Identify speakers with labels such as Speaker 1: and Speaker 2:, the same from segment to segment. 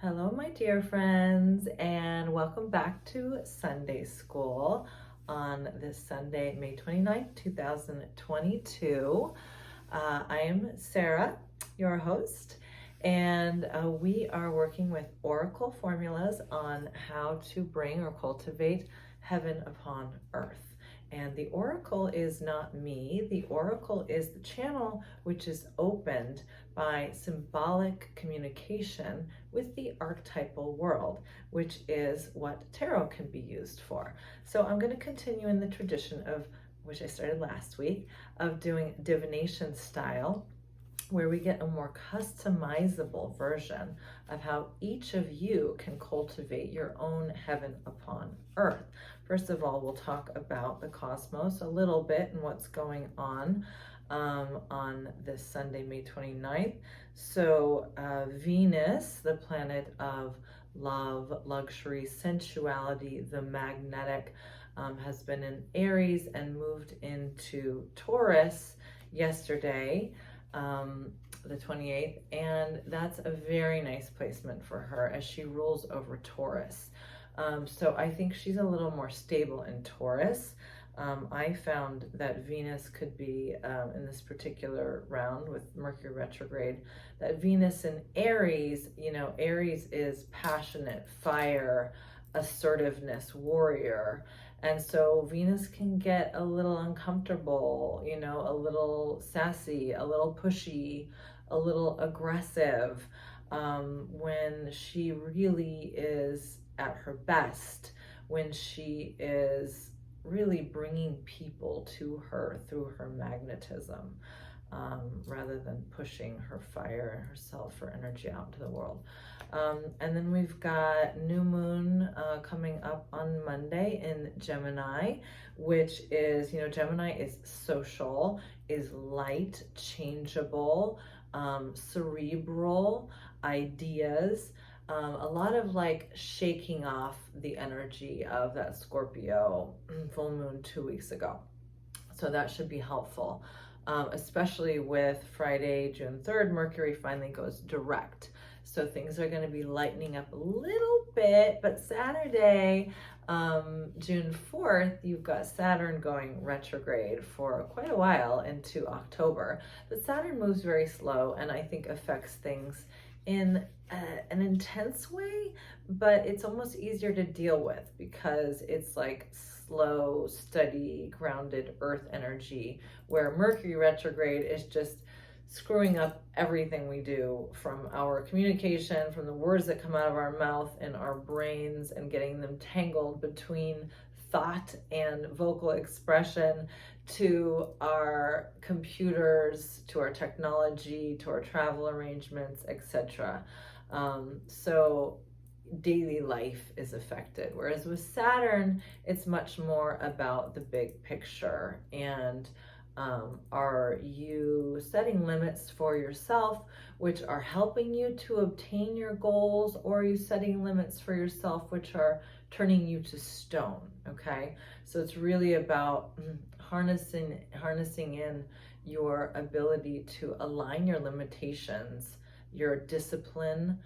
Speaker 1: Hello, my dear friends, and welcome back to Sunday School on this Sunday, May 29th, 2022. I am Sarah, your host, and we are working with oracle formulas on how to bring or cultivate heaven upon earth. And the oracle is not me. The oracle is the channel which is opened by symbolic communication with the archetypal world, which is what tarot can be used for. So I'm going to continue in the tradition of, which I started last week, of doing divination style, where we get a more customizable version of how each of you can cultivate your own heaven upon earth. First of all, we'll talk about the cosmos a little bit and what's going on this Sunday, May 29th. So Venus, the planet of love, luxury, sensuality, the magnetic, has been in Aries and moved into Taurus yesterday, the 28th, and that's a very nice placement for her as she rules over Taurus. So I think she's a little more stable in Taurus. I found that Venus could be, in this particular round with Mercury retrograde, that Venus in Aries, Aries is passionate, fire, assertiveness, warrior. And so Venus can get a little uncomfortable, a little sassy, a little pushy, a little aggressive, when she really is at her best, when she is really bringing people to her through her magnetism, rather than pushing her fire and herself or energy out into the world. And then we've got new moon coming up on Monday in Gemini, which is, Gemini is social, is light, changeable, cerebral, ideas, a lot of like shaking off the energy of that Scorpio full moon 2 weeks ago. So that should be helpful, especially with Friday, June 3rd, Mercury finally goes direct. So things are going to be lightening up a little bit, but Saturday, June 4th, you've got Saturn going retrograde for quite a while into October. But Saturn moves very slow and I think affects things in an intense way, but it's almost easier to deal with because it's like slow, steady, grounded earth energy, where Mercury retrograde is just screwing up everything we do, from our communication, from the words that come out of our mouth and our brains, and getting them tangled between thought and vocal expression, to our computers, to our technology, to our travel arrangements, etc. So daily life is affected. Whereas with Saturn, it's much more about the big picture. And are you setting limits for yourself, which are helping you to obtain your goals, or are you setting limits for yourself, which are turning you to stone? Okay, so it's really about harnessing in your ability to align your limitations, your discipline,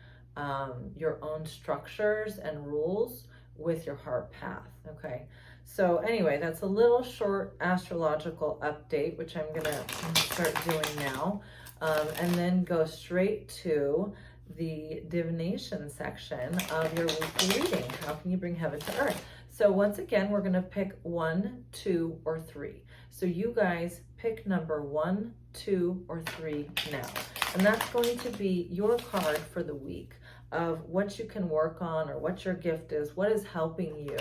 Speaker 1: your own structures and rules with your heart path. Okay, so anyway, that's a little short astrological update, which I'm gonna start doing now, and then go straight to the divination section of your weekly reading. How can you bring heaven to earth? So once again, we're gonna pick 1, 2, or 3. So you guys pick number 1, 2, or 3 now. And that's going to be your card for the week of what you can work on, or what your gift is, what is helping you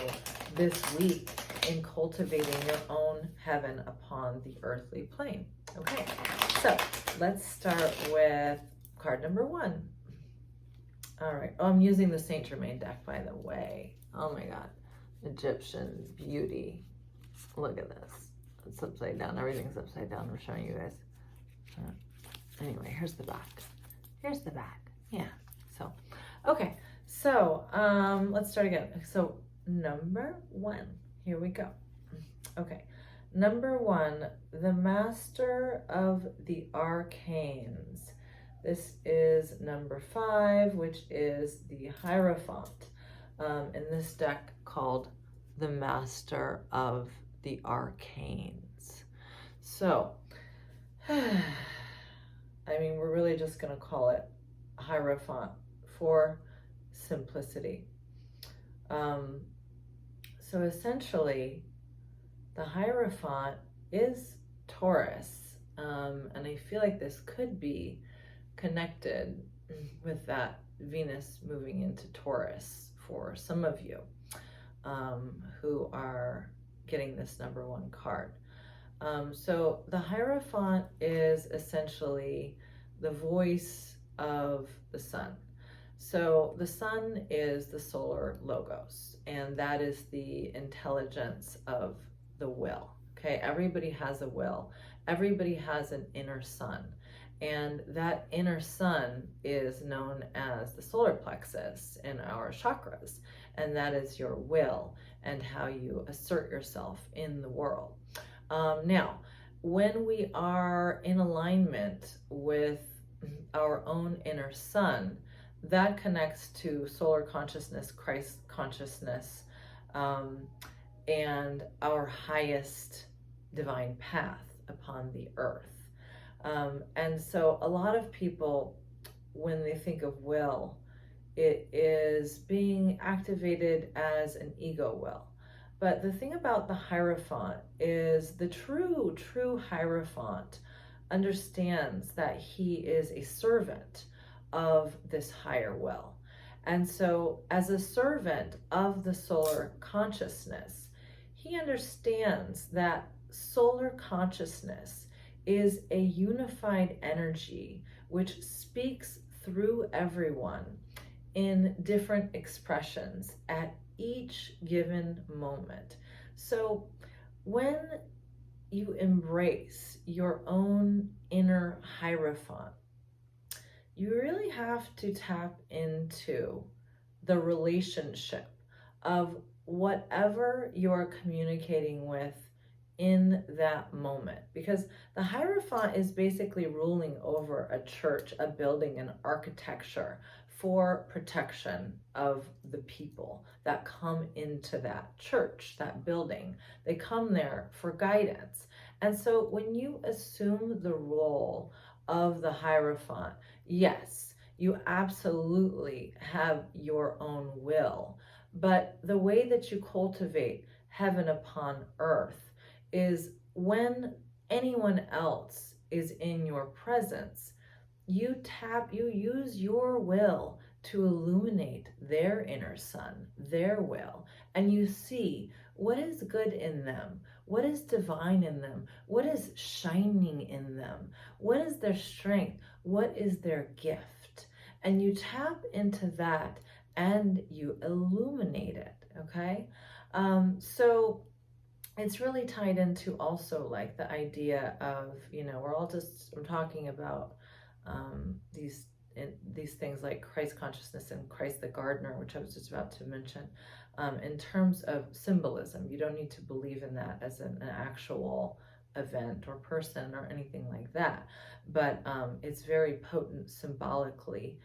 Speaker 1: this week in cultivating your own heaven upon the earthly plane. Okay, so let's start with card number 1. All right, I'm using the Saint Germain deck, by the way. Oh my God, Egyptian beauty. Look at this. It's upside down. Everything's upside down. I'm showing you guys. Anyway, here's the back. Here's the back. Yeah. So, okay. So, let's start again. So, number 1. Here we go. Okay. Number 1, the Master of the Arcanes. This is number 5, which is the Hierophant in this deck called the Master of the Arcanes. So, I mean, we're really just going to call it Hierophant for simplicity. So essentially, the Hierophant is Taurus, and I feel like this could be connected with that Venus moving into Taurus for some of you who are getting this number 1 card. So the Hierophant is essentially the voice of the sun. So the sun is the solar logos, and that is the intelligence of the will. Okay, everybody has a will. Everybody has an inner sun. And that inner sun is known as the solar plexus in our chakras. And that is your will and how you assert yourself in the world. Now, when we are in alignment with our own inner sun, that connects to solar consciousness, Christ consciousness, and our highest divine path upon the earth. And so a lot of people, when they think of will, it is being activated as an ego will. But the thing about the Hierophant is the true Hierophant understands that he is a servant of this higher will. And so as a servant of the solar consciousness, he understands that solar consciousness is a unified energy which speaks through everyone in different expressions at each given moment. So when you embrace your own inner Hierophant, you really have to tap into the relationship of whatever you're communicating with in that moment, because the Hierophant is basically ruling over a church, a building, an architecture for protection of the people that come into that church, that building. They come there for guidance. And so when you assume the role of the Hierophant, yes, you absolutely have your own will, but the way that you cultivate heaven upon earth is when anyone else is in your presence, you use your will to illuminate their inner sun, their will, and you see what is good in them, what is divine in them, what is shining in them, what is their strength, what is their gift, and you tap into that and you illuminate it. Okay, so it's really tied into also like the idea of, I'm talking about these things like Christ consciousness and Christ the gardener, which I was just about to mention, in terms of symbolism. You don't need to believe in that as an actual event or person or anything like that, but it's very potent symbolically.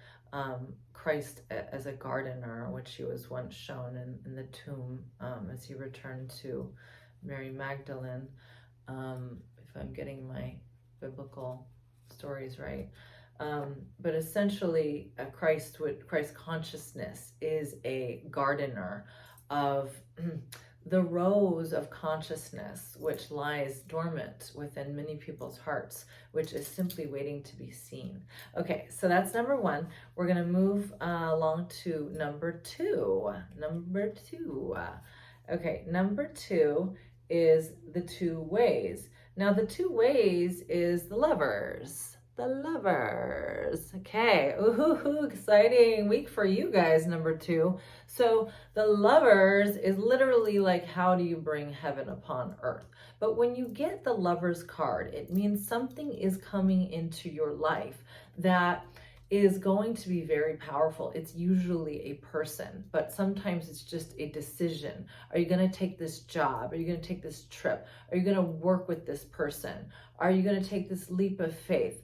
Speaker 1: Christ as a gardener, which he was once shown in the tomb as he returned to Mary Magdalene, if I'm getting my biblical stories right. But essentially, Christ consciousness is a gardener of the rose of consciousness, which lies dormant within many people's hearts, which is simply waiting to be seen. Okay, so that's number 1. We're going to move along to number 2. Okay, number 2 is the 2 ways. Now, the 2 ways is the Lovers. The Lovers. Okay, ooh, exciting week for you guys, number 2. So the Lovers is literally like, how do you bring heaven upon earth? But when you get the Lovers card, it means something is coming into your life that is going to be very powerful. It's usually a person, but sometimes it's just a decision. Are you going to take this job? Are you going to take this trip? Are you going to work with this person? Are you going to take this leap of faith?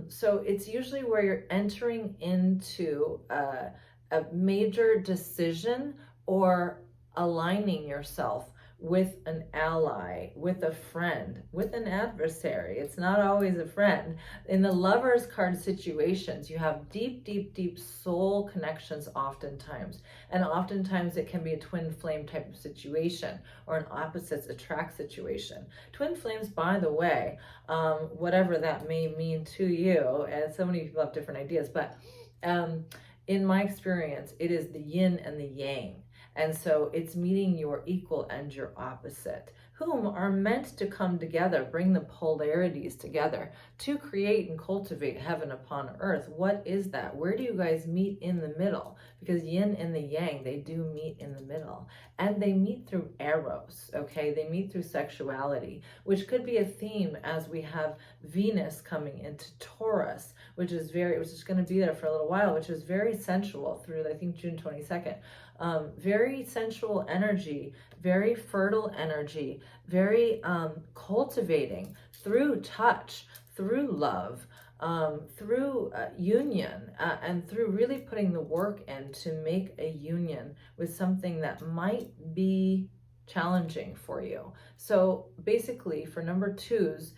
Speaker 1: So it's usually where you're entering into a major decision or aligning yourself with an ally, with a friend, with an adversary. It's not always a friend. In the Lovers card situations, you have deep, deep, deep soul connections oftentimes. And oftentimes it can be a twin flame type of situation or an opposites attract situation. Twin flames, by the way, whatever that may mean to you, and so many people have different ideas, but in my experience, it is the yin and the yang. And so it's meeting your equal and your opposite, whom are meant to come together, bring the polarities together to create and cultivate heaven upon earth. What is that? Where do you guys meet in the middle? Because yin and the yang, they do meet in the middle. And they meet through eros, okay? They meet through sexuality, which could be a theme as we have Venus coming into Taurus, which is going to be there for a little while, which is very sensual through, I think, June 22nd. Very sensual energy, very fertile energy, very cultivating through touch, through love, through union, and through really putting the work in to make a union with something that might be challenging for you. So basically for number twos,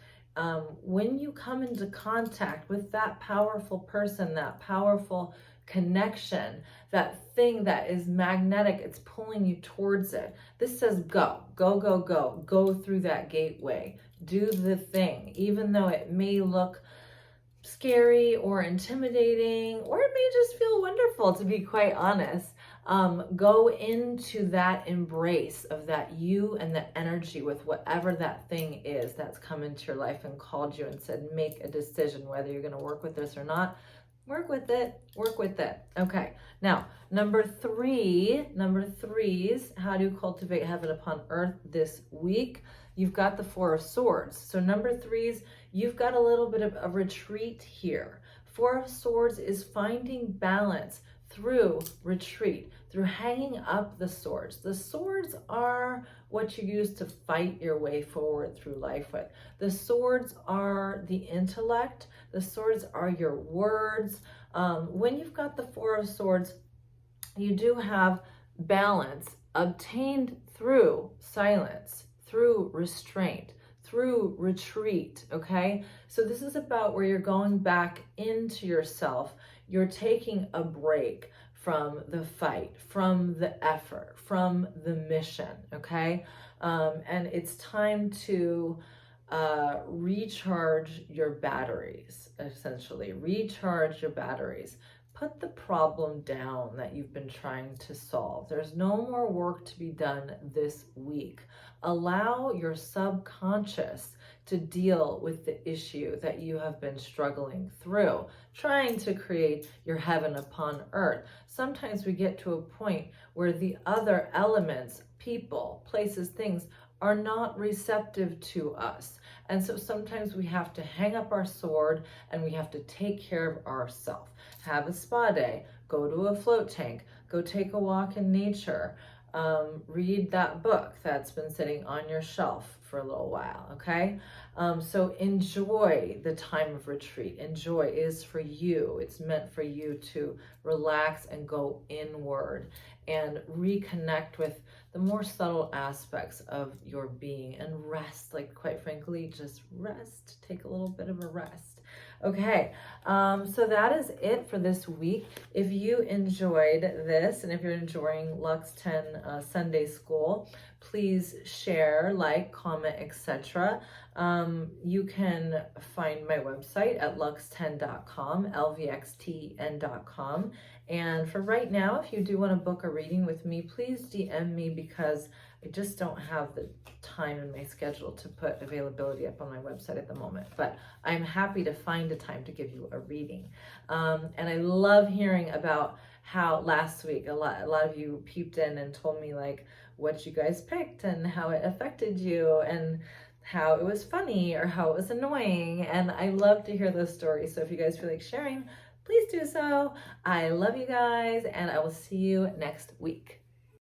Speaker 1: when you come into contact with that powerful person, that powerful connection, that thing that is magnetic, it's pulling you towards it. This says go, go, go, go, go through that gateway, do the thing, even though it may look scary or intimidating, or it may just feel wonderful, to be quite honest. Go into that embrace of that you and the energy with whatever that thing is that's come into your life and called you and said, make a decision whether you're going to work with this or not. Work with it, work with it. Okay, now number threes, how to cultivate heaven upon earth this week. You've got the Four of Swords. So number threes, you've got a little bit of a retreat here. Four of Swords is finding balance through retreat, through hanging up the swords. The swords are what you use to fight your way forward through life with. The swords are the intellect. The swords are your words. When you've got the Four of Swords, you do have balance obtained through silence, through restraint, through retreat, okay? So this is about where you're going back into yourself. You're taking a break from the fight, from the effort, from the mission, okay? And it's time to recharge your batteries, essentially. Recharge your batteries. Put the problem down that you've been trying to solve. There's no more work to be done this week. Allow your subconscious to deal with the issue that you have been struggling through, trying to create your heaven upon earth. Sometimes we get to a point where the other elements, people, places, things, are not receptive to us. And so sometimes we have to hang up our sword and we have to take care of ourselves. Have a spa day, go to a float tank, go take a walk in nature, read that book that's been sitting on your shelf for a little while, okay? So enjoy the time of retreat. Enjoy. It is for you. It's meant for you to relax and go inward and reconnect with the more subtle aspects of your being and rest. Like, quite frankly, just rest. Take a little bit of a rest. Okay, so that is it for this week. If you enjoyed this and if you're enjoying Lux 10 Sunday School, please share, like, comment, etc. You can find my website at lux10.com, lvxtn.com. And for right now, if you do want to book a reading with me, please DM me, because I just don't have the time in my schedule to put availability up on my website at the moment. But I'm happy to find a time to give you a reading. And I love hearing about how last week a lot of you peeped in and told me like what you guys picked and how it affected you and how it was funny or how it was annoying. And I love to hear those stories. So if you guys feel like sharing, please do so. I love you guys, and I will see you next week.